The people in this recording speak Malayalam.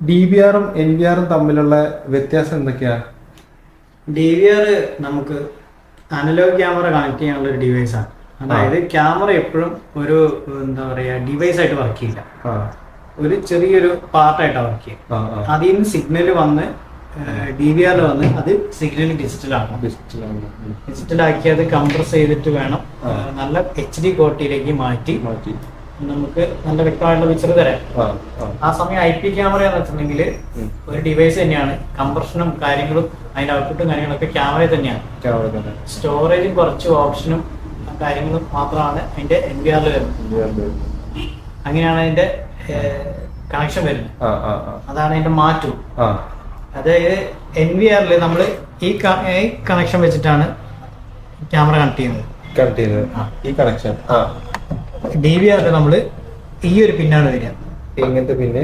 DVR-ഉം NVR-ഉം തമ്മിലുള്ള വ്യത്യാസം എന്തൊക്കെയാ? DVR നമുക്ക് അനലോഗ് ക്യാമറ കണക്ട് ചെയ്യാനുള്ള ഒരു ഡിവൈസാണ്. അതായത് ക്യാമറ എപ്പോഴും ഒരു എന്താ പറയുക ഡിവൈസ് ആയിട്ട് വർക്ക് ചെയ്യില്ല, ഒരു ചെറിയൊരു പാർട്ടായിട്ടാണ് വർക്ക് ചെയ്യുക. അതിൽ നിന്ന് സിഗ്നൽ വന്ന് DVR-ൽ വന്ന് അത് സിഗ്നൽ ഡിജിറ്റലാക്കി അത് കംപ്രസ് ചെയ്തിട്ട് വേണം നല്ല HD ക്വാളിറ്റിയിലേക്ക് മാറ്റി നമുക്ക് നല്ല വ്യക്തമായിട്ടുള്ള പിക്ചർ തരാം. ആ സമയം IP ക്യാമറ എന്ന് വെച്ചിട്ടുണ്ടെങ്കിൽ ഒരു ഡിവൈസ് തന്നെയാണ്, കംപ്രഷനും കാര്യങ്ങളും അതിന്റെ ഔട്ട്പുട്ടും കാര്യങ്ങളൊക്കെ ക്യാമറ തന്നെയാണ്. സ്റ്റോറേജും കുറച്ച് ഓപ്ഷനും കാര്യങ്ങളും മാത്രമാണ് അതിന്റെ NVR-ൽ വരുന്നത്. അങ്ങനെയാണ് അതിന്റെ കണക്ഷൻ വരുന്നത്. അതാണ് അതിന്റെ മാറ്റം. അതായത് NVR-ൽ നമ്മൾ ഈ കണക്ഷൻ വെച്ചിട്ടാണ് ക്യാമറ കണക്ട് ചെയ്യുന്നത്. DVR-ൽ നമ്മൾ ഈ ഒരു പിന്നാണ് വരിക, ഇങ്ങനത്തെ പിന്നെ